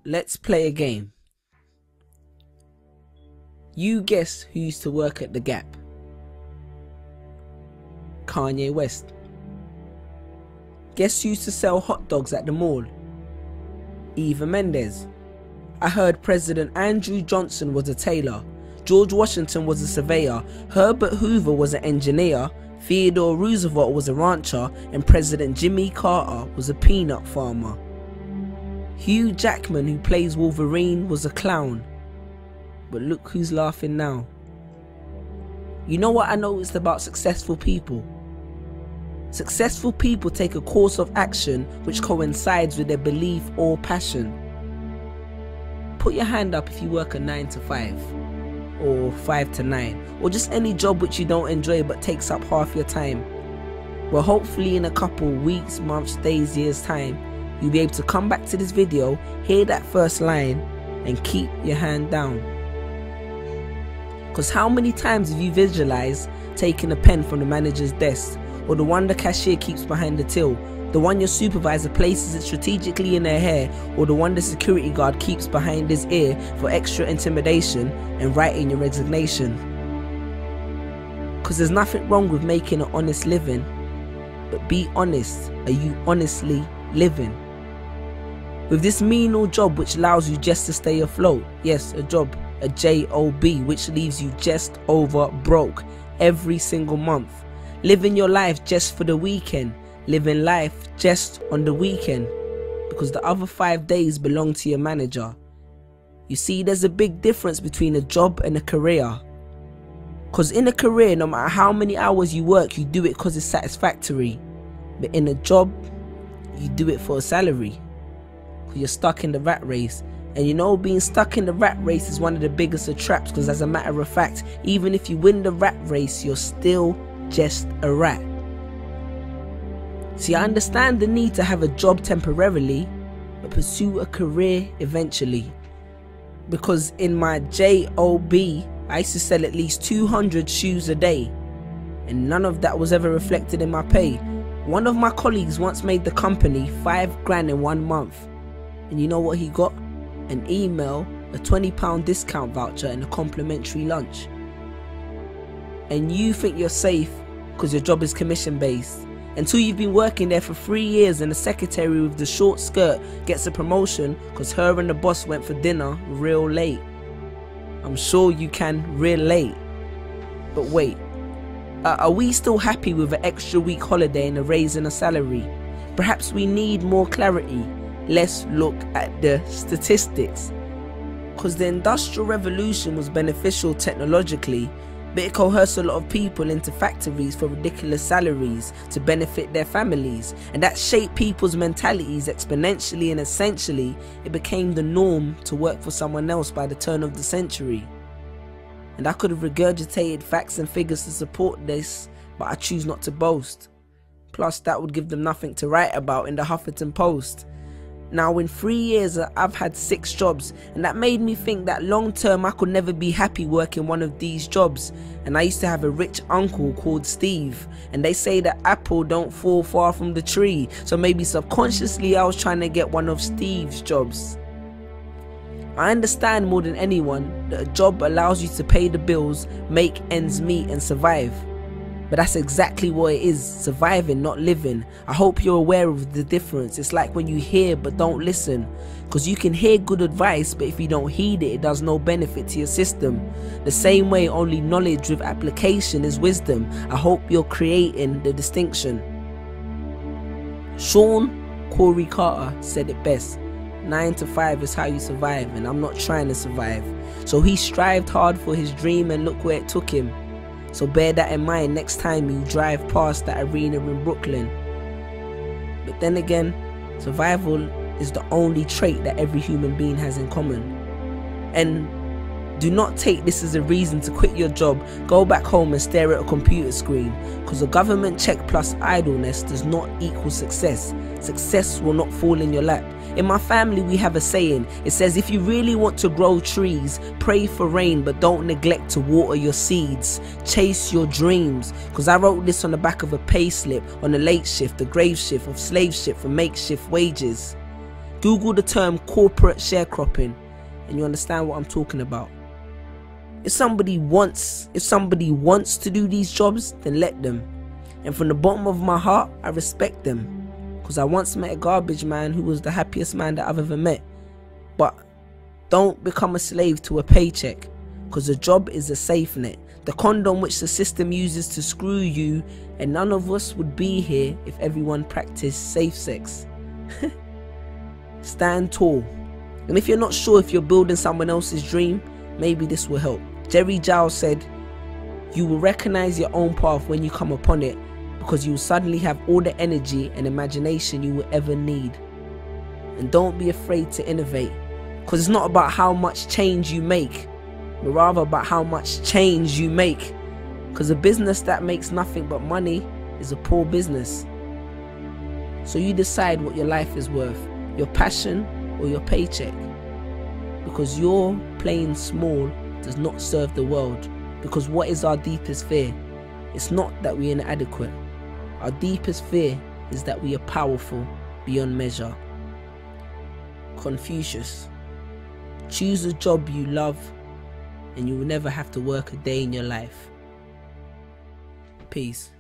let's play a game. You guess who used to work at the Gap? Kanye West. Guess who used to sell hot dogs at the mall? Eva Mendes. I heard President Andrew Johnson was a tailor, George Washington was a surveyor, Herbert Hoover was an engineer, Theodore Roosevelt was a rancher, and President Jimmy Carter was a peanut farmer. Hugh Jackman, who plays Wolverine, was a clown. But look who's laughing now. You know what I noticed about successful people? Successful people take a course of action which coincides with their belief or passion. Put your hand up if you work a 9 to 5, or 5 to 9, or just any job which you don't enjoy but takes up half your time. Well, hopefully in a couple weeks, months, days, years time, you'll be able to come back to this video, hear that first line, and keep your hand down. Because how many times have you visualized taking a pen from the manager's desk, or the one the cashier keeps behind the till, the one your supervisor places it strategically in their hair, or the one the security guard keeps behind his ear for extra intimidation, and writing your resignation? Because there's nothing wrong with making an honest living, but be honest, are you honestly living? With this menial job which allows you just to stay afloat, yes, a job, a job, which leaves you just over broke every single month, living your life just for the weekend, living life just on the weekend, because the other 5 days belong to your manager. You see, there's a big difference between a job and a career. Because in a career, no matter how many hours you work, you do it because it's satisfactory. But in a job, you do it for a salary. Because you're stuck in the rat race. And you know, being stuck in the rat race is one of the biggest of traps, because as a matter of fact, even if you win the rat race, you're still just a rat. See, I understand the need to have a job temporarily, but pursue a career eventually. Because in my job, I used to sell at least 200 shoes a day, and none of that was ever reflected in my pay. One of my colleagues once made the company 5 grand in 1 month, and you know what he got? An email, a £20 discount voucher, and a complimentary lunch. And you think you're safe because your job is commission based, until you've been working there for 3 years and the secretary with the short skirt gets a promotion because her and the boss went for dinner real late. I'm sure you can relate. But wait, are we still happy with an extra week holiday and a raise in a salary? Perhaps we need more clarity. Let's look at the statistics. Because the Industrial Revolution was beneficial technologically, but it coerced a lot of people into factories for ridiculous salaries to benefit their families, and that shaped people's mentalities exponentially, and essentially it became the norm to work for someone else by the turn of the century. And I could have regurgitated facts and figures to support this, but I choose not to boast. Plus that would give them nothing to write about in the Huffington Post. Now in 3 years I've had 6 jobs, and that made me think that long term I could never be happy working one of these jobs. And I used to have a rich uncle called Steve, and they say that apple don't fall far from the tree, so maybe subconsciously I was trying to get one of Steve's jobs. I understand more than anyone that a job allows you to pay the bills, make ends meet, and survive. But that's exactly what it is, surviving, not living. I hope you're aware of the difference. It's like when you hear but don't listen. Because you can hear good advice, but if you don't heed it, it does no benefit to your system. The same way only knowledge with application is wisdom. I hope you're creating the distinction. Sean Corey Carter said it best. 9 to 5 is how you survive, and I'm not trying to survive. So he strived hard for his dream, and look where it took him. So bear that in mind next time you drive past that arena in Brooklyn. But then again, survival is the only trait that every human being has in common. And do not take this as a reason to quit your job, go back home and stare at a computer screen, because a government check plus idleness does not equal success. Success will not fall in your lap. In my family we have a saying, it says if you really want to grow trees, pray for rain but don't neglect to water your seeds. Chase your dreams. Because I wrote this on the back of a pay slip, on a late shift, a grave shift, of slave ship for makeshift wages. Google the term corporate sharecropping and you understand what I'm talking about. If somebody wants to do these jobs, then let them. And from the bottom of my heart, I respect them. Because I once met a garbage man who was the happiest man that I've ever met. But don't become a slave to a paycheck, because a job is a safe net, the condom which the system uses to screw you, and none of us would be here if everyone practiced safe sex. Stand tall. And if you're not sure if you're building someone else's dream, maybe this will help. Jerry Giles said, "You will recognize your own path when you come upon it, because you will suddenly have all the energy and imagination you will ever need." And don't be afraid to innovate, because it's not about how much change you make, but rather about how much change you make. Because a business that makes nothing but money is a poor business. So you decide what your life is worth, your passion or your paycheck. Because your playing small does not serve the world. Because what is our deepest fear? It's not that we're inadequate. Our deepest fear is that we are powerful beyond measure. Confucius. Choose a job you love and you will never have to work a day in your life. Peace.